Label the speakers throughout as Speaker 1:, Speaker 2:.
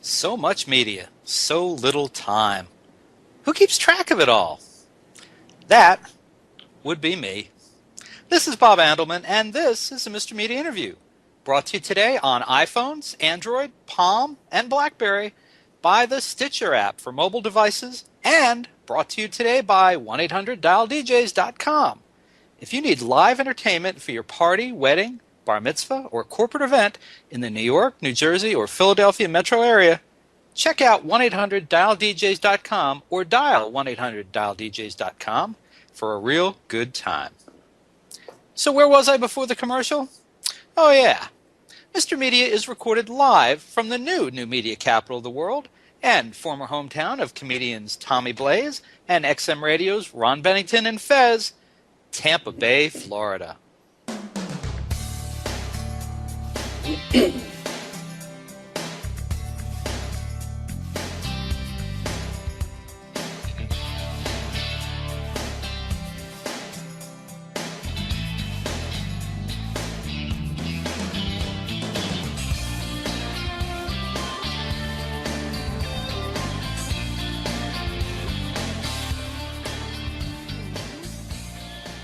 Speaker 1: So much media, so little time. Who keeps track of it all? That would be me. This is Bob Andelman, and this is the Mr. Media Interview, brought to you today on iPhones, Android, Palm, and BlackBerry by the Stitcher app for mobile devices, and brought to you today by 1-800-DialDJs.com. If you need live entertainment for your party, wedding, bar mitzvah, or corporate event in the New York, New Jersey, or Philadelphia metro area, check out 1-800-DialDJs.com or dial 1-800-DialDJs.com for a real good time. So where was I before the commercial? Oh yeah, Mr. Media is recorded live from the new media capital of the world and former hometown of comedians Tommy Blaze and XM Radio's Ron Bennington and Fez, Tampa Bay, Florida.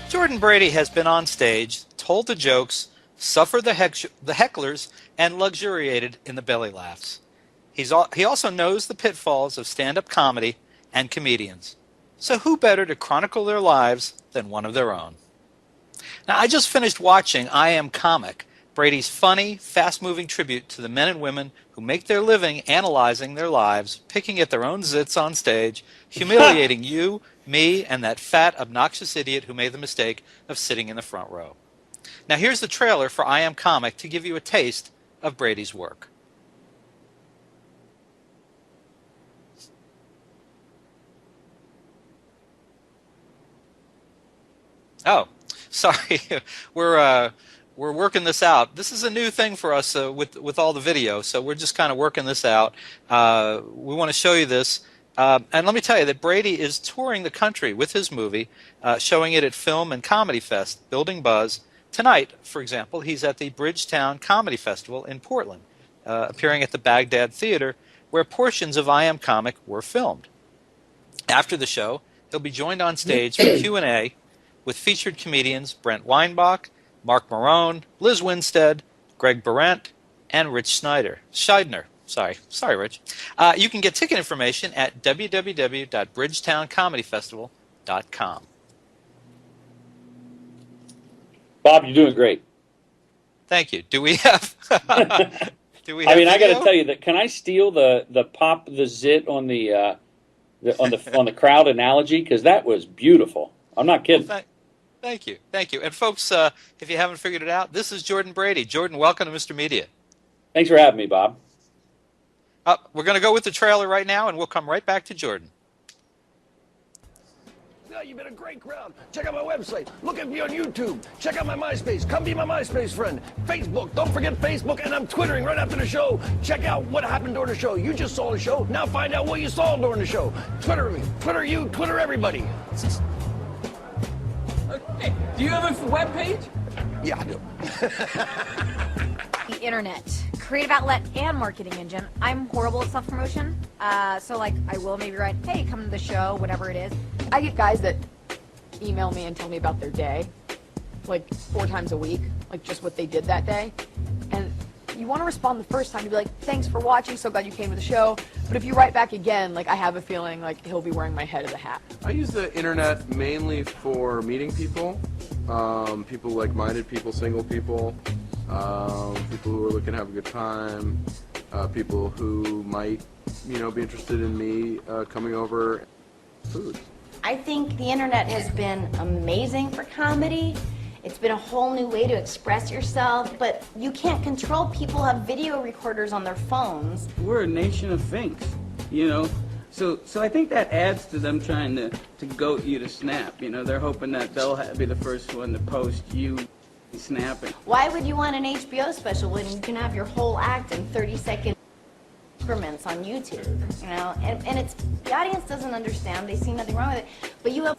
Speaker 1: Jordan Brady has been on stage, told the jokes, suffered the hecklers, and luxuriated in the belly laughs. He also knows the pitfalls of stand-up comedy and comedians. So who better to chronicle their lives than one of their own? Now, I just finished watching I Am Comic, Brady's funny, fast-moving tribute to the men and women who make their living analyzing their lives, picking at their own zits on stage, humiliating you, me, and that fat, obnoxious idiot who made the mistake of sitting in the front row. Now here's the trailer for I Am Comic to give you a taste of Brady's work. Oh, sorry. We're working this out. This is a new thing for us with all the video, so we're just kind of working this out. We want to show you this. And let me tell you that Brady is touring the country with his movie, showing it at Film and Comedy Fest, building buzz. Tonight, for example, he's at the Bridgetown Comedy Festival in Portland, appearing at the Baghdad Theater, where portions of I Am Comic were filmed. After the show, he'll be joined on stage for Q&A with featured comedians Brent Weinbach, Mark Marone, Liz Winstead, Greg Behrendt, and Rich Scheidner. Sorry, Rich. You can get ticket information at www.bridgetowncomedyfestival.com.
Speaker 2: Bob, you're doing great.
Speaker 1: Thank you. Do we have? I
Speaker 2: mean, I got to tell you that. Can I steal the pop the zit on the crowd analogy? Because that was beautiful. I'm not kidding.
Speaker 1: Well, thank you. And folks, if you haven't figured it out, this is Jordan Brady. Jordan, welcome to Mr. Media.
Speaker 2: Thanks for having me, Bob.
Speaker 1: We're going to go with the trailer right now, and we'll come right back to Jordan.
Speaker 3: Yeah, you've been a great crowd. Check out my website. Look at me on YouTube. Check out my MySpace. Come be my MySpace friend. Facebook. Don't forget Facebook. And I'm Twittering right after the show. Check out what happened during the show. You just saw the show. Now find out what you saw during the show. Twitter me. Twitter you. Twitter everybody.
Speaker 4: Hey, do you have a web page?
Speaker 3: Yeah, I do.
Speaker 5: The internet, creative outlet and marketing engine. I'm horrible at self-promotion, so like I will maybe write, hey, come to the show, whatever it is.
Speaker 6: I get guys that email me and tell me about their day, like 4 times a week, like just what they did that day. And you want to respond the first time to be like, thanks for watching, so glad you came to the show. But if you write back again, like I have a feeling like he'll be wearing my head of the hat.
Speaker 7: I use the internet mainly for meeting people, people like-minded people, single people, people who are looking to have a good time, people who might, be interested in me coming over. Food.
Speaker 8: I think the internet has been amazing for comedy. It's been a whole new way to express yourself, but you can't control people have video recorders on their phones.
Speaker 4: We're a nation of finks, So I think that adds to them trying to goat you to snap. They're hoping that they'll be the first one to post you snapping.
Speaker 8: Why would you want an HBO special when you can have your whole act in 30-second increments on YouTube? And it's the audience doesn't understand. They see nothing wrong with it, but you have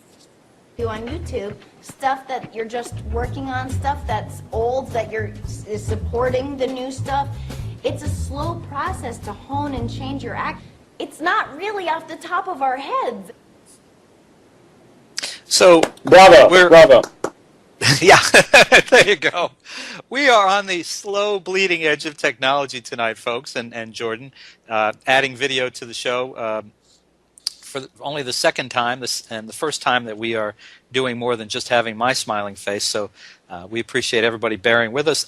Speaker 8: do on YouTube stuff that you're just working on, stuff that's old that is supporting the new stuff. It's a slow process to hone and change your act. It's not really off the top of our heads.
Speaker 1: So,
Speaker 2: Bravo.
Speaker 1: yeah, there you go. We are on the slow bleeding edge of technology tonight, folks, and Jordan, adding video to the show for only the second time, and the first time that we are doing more than just having my smiling face. So we appreciate everybody bearing with us.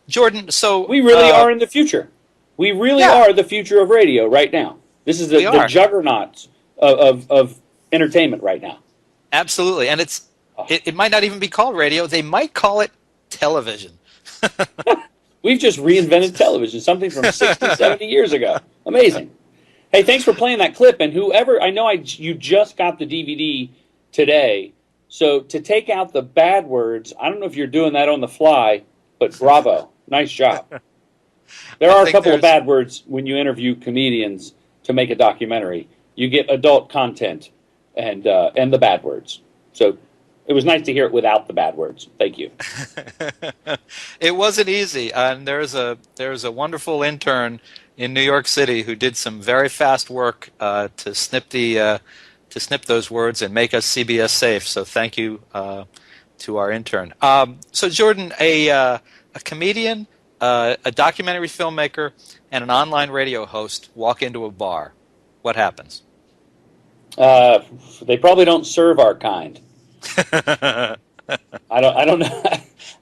Speaker 1: Jordan, so
Speaker 2: We really are in the future. We really are the future of radio right now. This is the juggernaut of entertainment right now.
Speaker 1: Absolutely, and it might not even be called radio. They might call it television.
Speaker 2: We've just reinvented television, something from 60, 70 years ago. Amazing. Hey, thanks for playing that clip. And whoever, I know you just got the DVD today, so to take out the bad words, I don't know if you're doing that on the fly, but bravo. Nice job. There are a couple of bad words when you interview comedians to make a documentary. You get adult content and the bad words. So it was nice to hear it without the bad words. Thank you.
Speaker 1: It wasn't easy, and there's a wonderful intern in New York City who did some very fast work to snip those words and make us CBS safe. So thank you to our intern. So Jordan, a comedian, a documentary filmmaker, and an online radio host walk into a bar. What happens?
Speaker 2: They probably don't serve our kind. I don't know.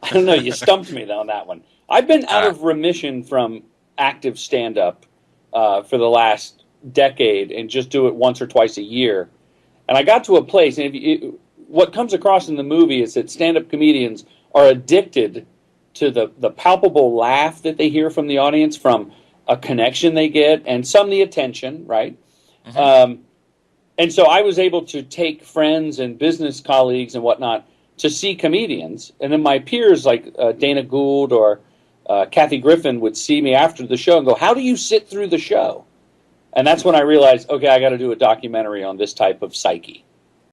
Speaker 2: I don't know. You stumped me on that one. I've been out of remission from active stand-up for the last decade, and just do it once or twice a year. And I got to a place, and what comes across in the movie is that stand-up comedians are addicted to the palpable laugh that they hear from the audience, from a connection they get, and some the attention, right? Mm-hmm. And so I was able to take friends and business colleagues and whatnot to see comedians. And then my peers like Dana Gould or Kathy Griffin would see me after the show and go, "How do you sit through the show?" And that's when I realized, okay, I got to do a documentary on this type of psyche.